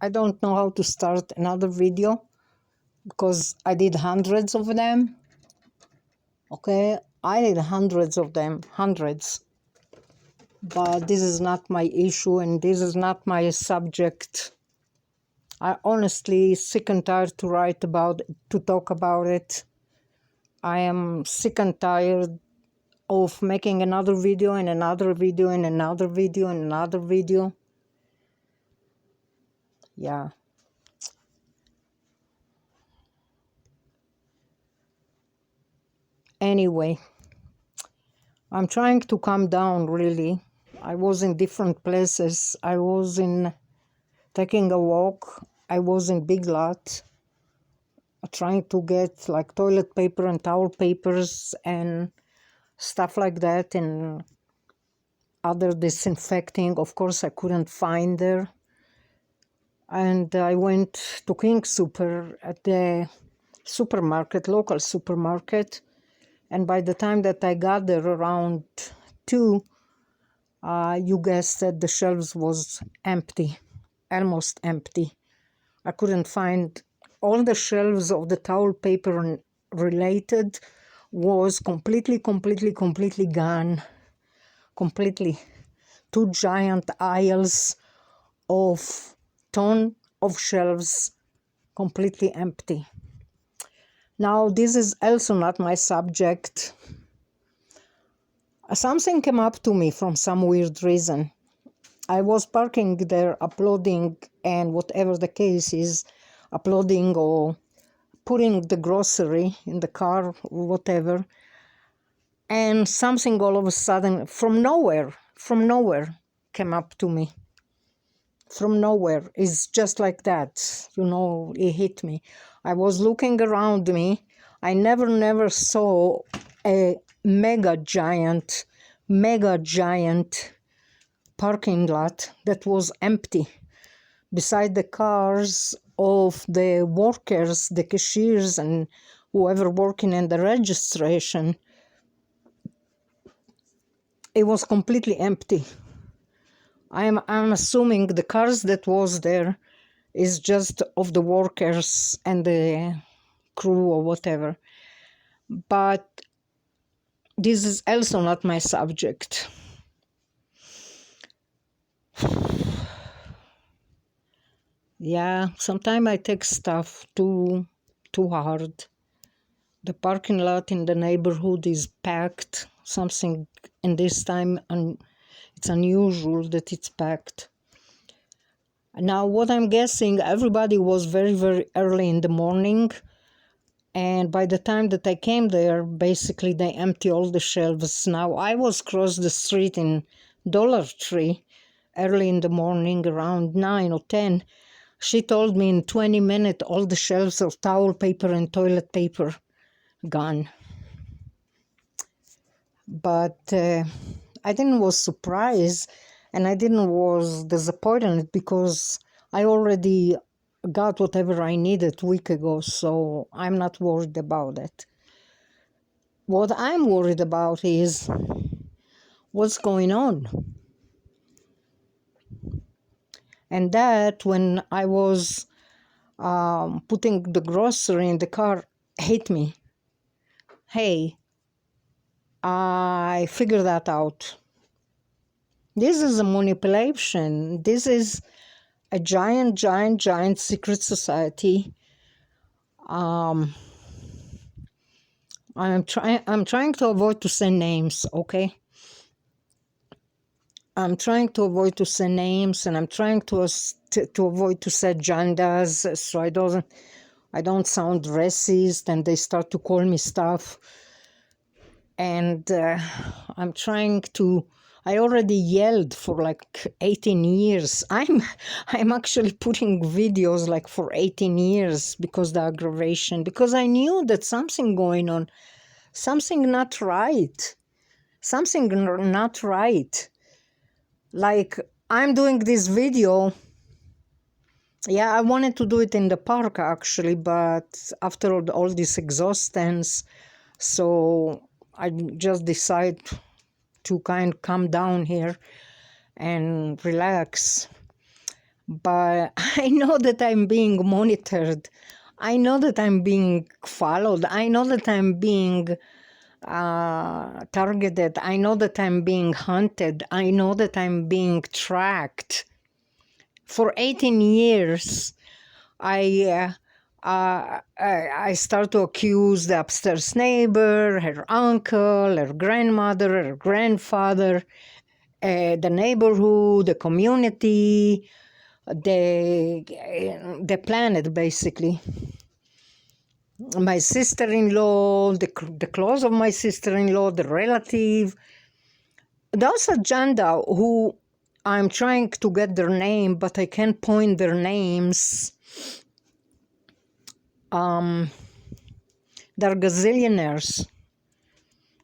I don't know how to start another video because I did hundreds of them. Okay, I did hundreds of them, hundreds. But this is not my issue and this is not my subject. I honestly sick and tired to write about it, to talk about it. I am sick and tired of making another video and another video and another video and another video. Yeah. Anyway, I'm trying to calm down, really. I was in different places. I was in taking a walk. I was in Big Lot trying to get like toilet paper and towel papers and stuff like that and other disinfecting. Of course, I couldn't find there. And I went to King Super at the supermarket, local supermarket. And by the time that I got there around 2, you guessed that the shelves was empty, almost empty. I couldn't find all the shelves of the towel paper related was completely gone. Completely. 2 giant aisles of ton of shelves completely empty. Now, this is also not my subject. Something came up to me from some weird reason. I was parking there, uploading, and whatever the case is, uploading or putting the grocery in the car, whatever, and something all of a sudden, from nowhere, came up to me. From nowhere. It's just like that. It hit me. I was looking around me. I never saw a mega giant parking lot that was empty. Beside the cars of the workers, the cashiers, and whoever working in the registration, it was completely empty. I'm assuming the cars that was there is just of the workers and the crew or whatever. But this is also not my subject. Yeah, sometimes I take stuff too hard. The parking lot in the neighborhood is packed. Something in this time, and it's unusual that it's packed. Now, what I'm guessing, everybody was very early in the morning. And by the time that I came there, basically they empty all the shelves. Now, I was across the street in Dollar Tree early in the morning, around 9 or 10. She told me in 20 minutes, all the shelves of towel paper and toilet paper gone. But I didn't was surprised and I didn't was disappointed because I already got whatever I needed a week ago, so I'm not worried about it. What I'm worried about is what's going on. And that when I was putting the grocery in the car hit me. Hey, I figured that out. This is a manipulation. This is a giant secret society. I'm trying to avoid to say names, okay? I'm trying to avoid to say names, and I'm trying to avoid to say genders, so I don't sound racist, and they start to call me stuff. And I'm trying to. I already yelled for like 18 years. I'm actually putting videos like for 18 years because the aggravation, because I knew that something going on, something not right. Like, I'm doing this video. Yeah, I wanted to do it in the park actually, but after all this exhaustance, so I just decided to kind of calm down here and relax. but I know that I'm being monitored. I know that I'm being followed. I know that I'm being targeted. I know that I'm being hunted. I know that I'm being tracked. For 18 years, I start to accuse the upstairs neighbor, her uncle, her grandmother, her grandfather, the neighborhood, the community, the planet, basically. My sister-in-law, the clothes of my sister-in-law, the relative. Those agenda who I'm trying to get their name, but I can't point their names. They're gazillionaires.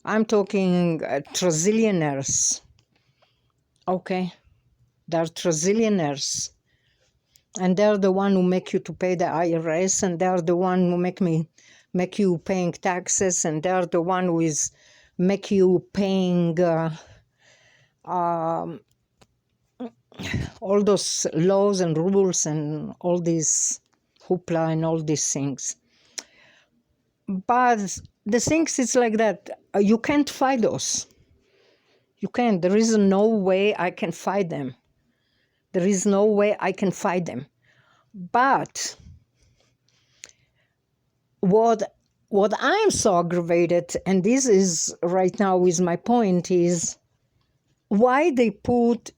I'm talking trazillionaires. Okay? They're trazillionaires. And they're the one who make you to pay the IRS, and they're the one who make you paying taxes, and they're the one who is make you paying all those laws and rules and all these hoopla and all these things. But the things it's like that, you can't fight those. You can't. There is no way I can fight them. There is no way I can fight them. But what I'm so aggravated, and this is right now is my point, is why they put,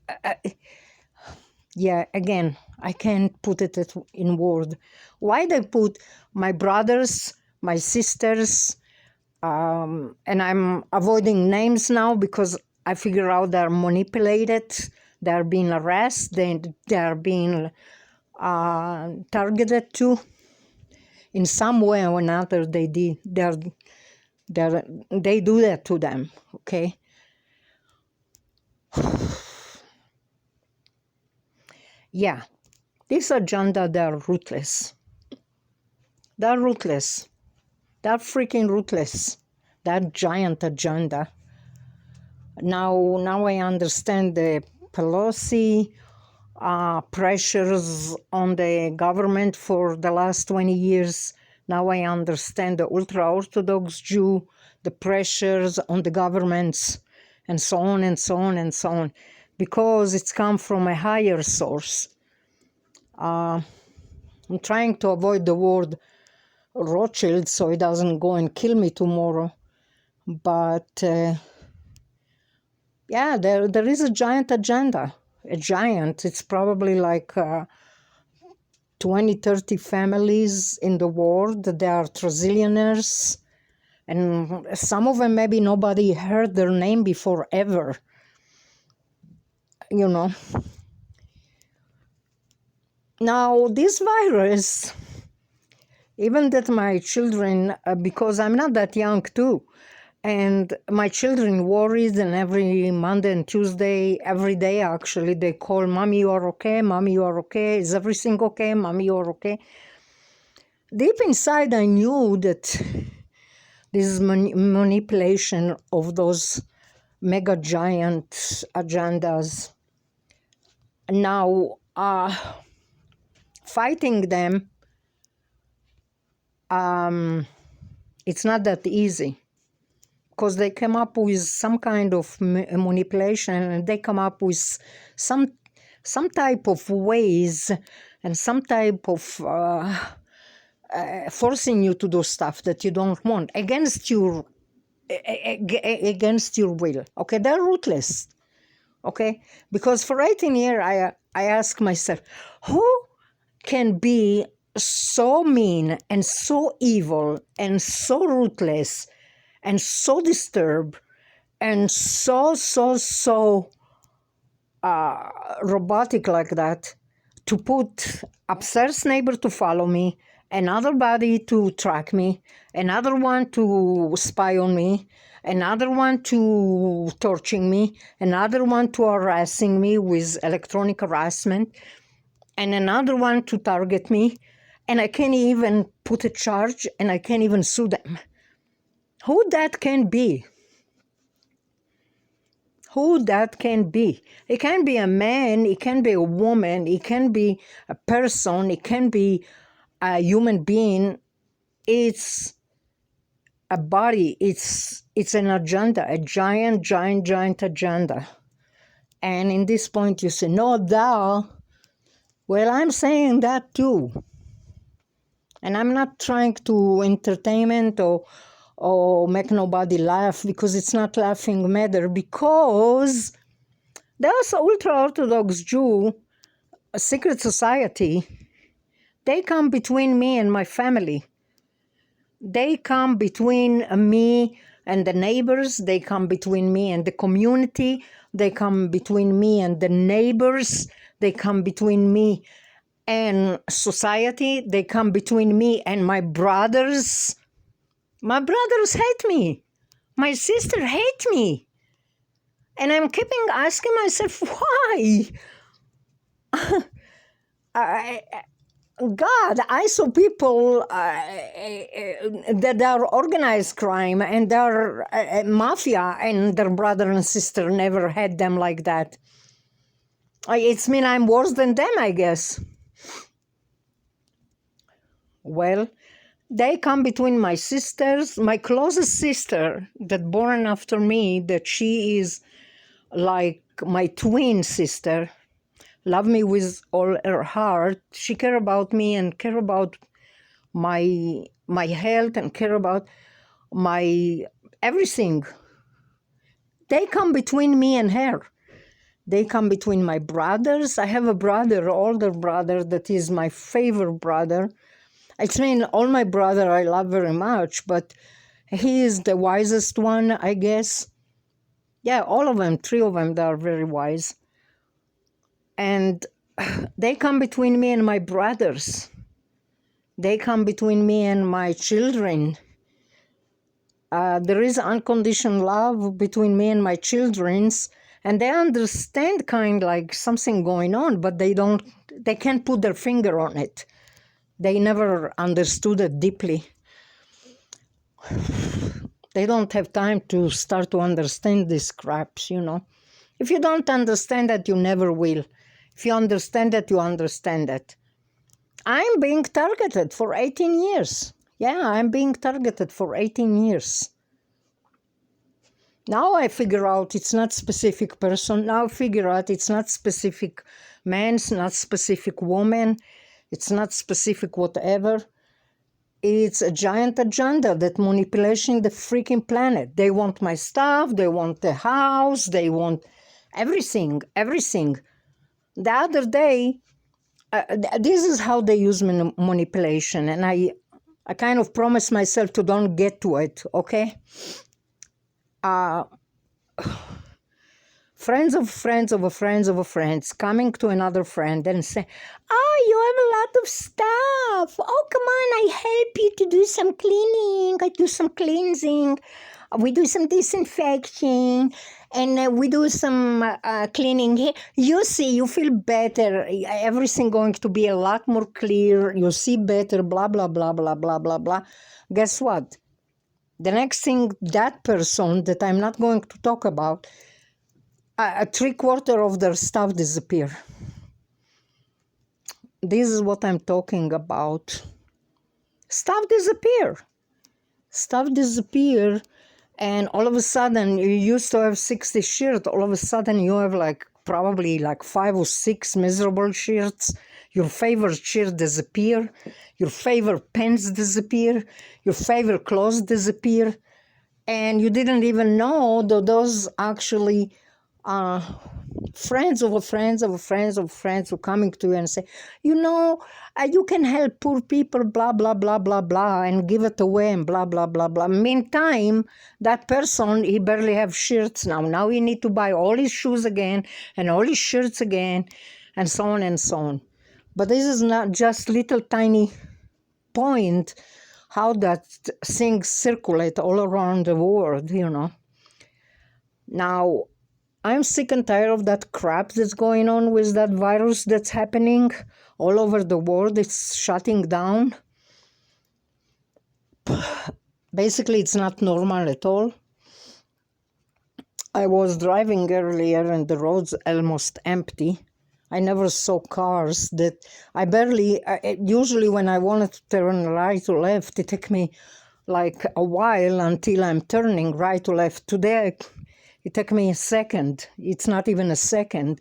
again, I can't put it in word. Why they put my brothers, my sisters, and I'm avoiding names now because I figure out they're manipulated, they're being arrested, they're being targeted too. In some way or another, they do that to them, okay? Yeah, this agenda, they're ruthless. They're ruthless. They're freaking ruthless. That giant agenda. Now I understand the Pelosi pressures on the government for the last 20 years. Now I understand the ultra-Orthodox Jew, the pressures on the governments, and so on and so on and so on, because it's come from a higher source. I'm trying to avoid the word Rothschild so it doesn't go and kill me tomorrow. But there is a giant agenda. A giant. It's probably like 20, 30 families in the world. They are trazillionaires. And some of them maybe nobody heard their name before ever. You know. Now, this virus, even that my children, because I'm not that young too, and my children worried, and every Monday and Tuesday, every day actually, they call, Mommy, you are okay? Mommy, you are okay? Is everything okay? Mommy, you are okay? Deep inside, I knew that this is manipulation of those mega giant agendas. Now, fighting them, it's not that easy, because they come up with some kind of manipulation, and they come up with some type of ways and some type of forcing you to do stuff that you don't want against your will. Okay, they're ruthless. Okay, because for 18 years I ask myself, who can be so mean and so evil and so ruthless and so disturbed and so robotic like that, to put upstairs neighbor to follow me, another body to track me, another one to spy on me, another one to torturing me, another one to harassing me with electronic harassment, and another one to target me, and I can't even put a charge, and I can't even sue them. Who that can be? Who that can be. It can be a man, it can be a woman, it can be a person, it can be a human being. It's a body, it's an agenda, a giant agenda. And in this point you say, no, thou. Well, I'm saying that too. And I'm not trying to entertainment or make nobody laugh, because it's not laughing matter, because those ultra-Orthodox Jew, a secret society, they come between me and my family. They come between me and the neighbors. They come between me and the community. They come between me and the neighbors. They come between me and society. They come between me and my brothers. My brothers hate me. My sister hates me. And I'm keeping asking myself, why? God, I saw people that are organized crime and they're mafia, and their brother and sister never had them like that. It's mean I'm worse than them, I guess. Well, they come between my sisters, my closest sister that born after me, that she is like my twin sister, love me with all her heart. She care about me and care about my health and care about my everything. They come between me and her. They come between my brothers. I have a brother, older brother, that is my favorite brother. I mean, all my brother I love very much, but he is the wisest one, I guess. Yeah, all of them, 3 of them, they are very wise. And they come between me and my brothers. They come between me and my children. There is unconditional love between me and my children's, and they understand kind like something going on, but they can't put their finger on it. They never understood it deeply. They don't have time to start to understand these craps, you know. If you don't understand that, you never will. If you understand that, you understand that. I'm being targeted for 18 years. Yeah, I'm being targeted for 18 years. Now I figure out it's not specific person. Now I figure out it's not specific man, it's not specific woman, it's not specific whatever. It's a giant agenda that manipulating the freaking planet. They want my stuff, they want the house, they want everything. The other day, this is how they use manipulation, and I kind of promised myself to don't get to it, okay? Friends of friends of a friends of a friends coming to another friend and say, oh, you have a lot of stuff. Oh, come on, I help you to do some cleaning. I do some cleansing. We do some disinfection. And we do some cleaning here. You see, you feel better. Everything going to be a lot more clear. You see better, blah, blah, blah, blah, blah, blah, blah. Guess what? The next thing, that person that I'm not going to talk about, 3/4 of their stuff disappear. This is what I'm talking about. Stuff disappear, and all of a sudden you used to have 60 shirts. All of a sudden you have probably 5 or 6 miserable shirts. Your favorite shirt disappear. Your favorite pants disappear. Your favorite clothes disappear, and you didn't even know that those actually friends of a friends of a friends of friends who coming to you and say, you can help poor people, blah, blah, blah, blah, blah, and give it away and blah, blah, blah, blah. Meantime, that person, he barely have shirts now. Now he need to buy all his shoes again and all his shirts again and so on and so on. But this is not just little tiny point how that things circulate all around the world, Now, I'm sick and tired of that crap that's going on with that virus that's happening all over the world. It's shutting down. Basically, it's not normal at all. I was driving earlier and the road's almost empty. I never saw cars that I barely, usually when I wanted to turn right or left, it took me like a while until I'm turning right or left. Today, it took me a second. It's not even a second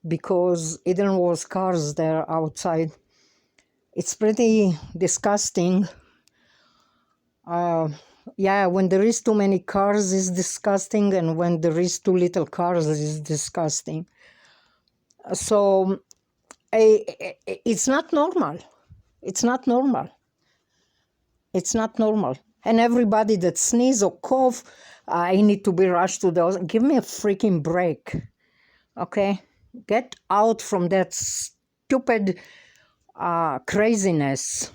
because there was cars there outside. It's pretty disgusting. Yeah, when there is too many cars, it's disgusting, and when there is too little cars, it's disgusting. So it's not normal. It's not normal. It's not normal. And everybody that sneeze or cough, I need to be rushed to the. Give me a freaking break, okay? Get out from that stupid craziness.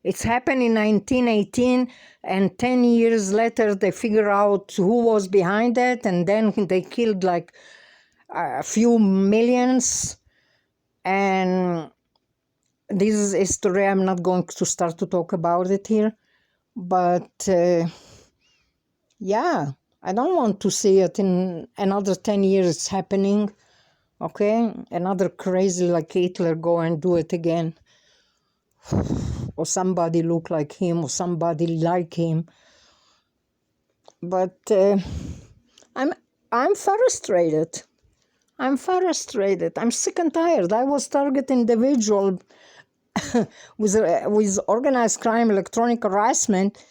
It's happened in 1918, and 10 years later they figure out who was behind it, and then they killed like a few millions. And this is history. I'm not going to start to talk about it here, but yeah, I don't want to see it in another 10 years happening, okay? Another crazy like Hitler go and do it again. Or somebody look like him, or somebody like him. But I'm frustrated. I'm frustrated. I'm sick and tired. I was target individual with organized crime, electronic harassment,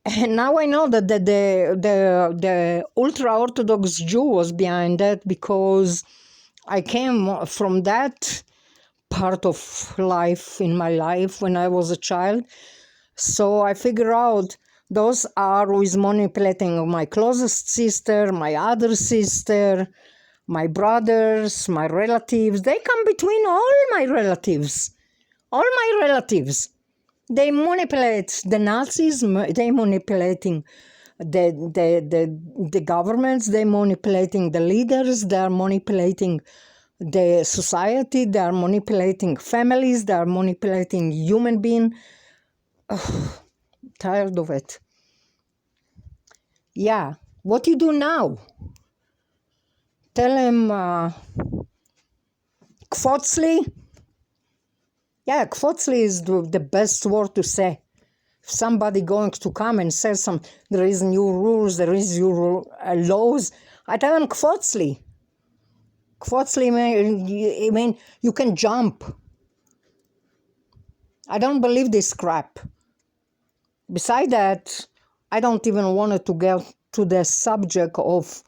and now I know that the ultra-Orthodox Jew was behind that, because I came from that part of life in my life when I was a child. So I figure out those are who is manipulating my closest sister, my other sister, my brothers, my relatives. They come between all my relatives. All my relatives. They manipulate the Nazis, they manipulating the governments, they manipulating the leaders, they are manipulating the society, they are manipulating families, they are manipulating human beings. Tired of it. Yeah, what you do now? Tell him, Kfotzli? Yeah, Kfotzli is the best word to say. If somebody going to come and say there is new rules, there is new laws, I tell him Kfotzli. Kfotzli mean you can jump. I don't believe this crap. Besides that, I don't even want to get to the subject of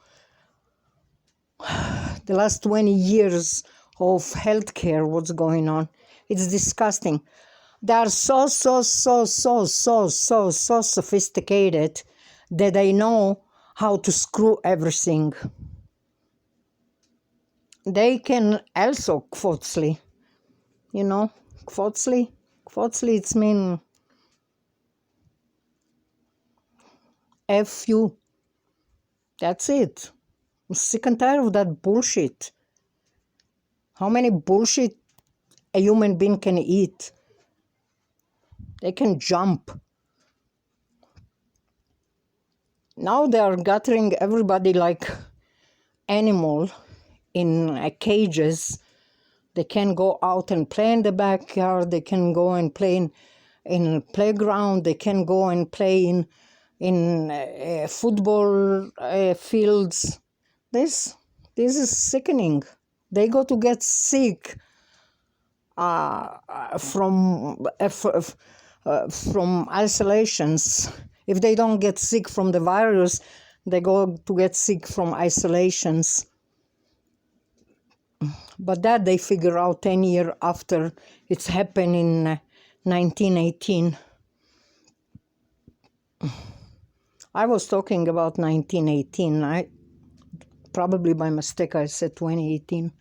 the last 20 years of healthcare, what's going on. It's disgusting. They are so sophisticated that they know how to screw everything. They can also Kfotzli, you know, Kfotzli. Kfotzli, it's mean F you. That's it. I'm sick and tired of that bullshit. How many bullshit a human being can eat? They can jump. Now they are gathering everybody like animal in cages. They can go out and play in the backyard. They can go and play in playground. They can go and play in football fields. This is sickening. They go to get sick from isolations. If they don't get sick from the virus, they go to get sick from isolations. But that they figure out 10 years after it's happened in 1918. I was talking about 1918. Probably by mistake I said 2018.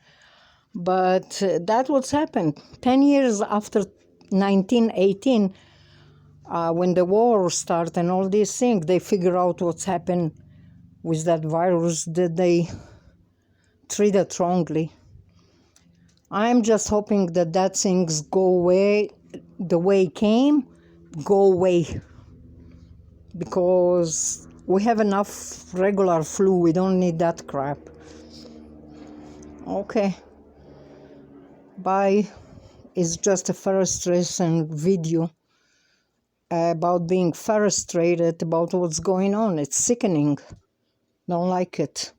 But that what's happened. 10 years after 1918, when the war started and all these things, they figure out what's happened with that virus, that they treat it wrongly. I'm just hoping that things go away the way it came, go away. Because We have enough regular flu. We don't need that crap. Okay. Bye. It's just a frustration video about being frustrated about what's going on. It's sickening. Don't like it.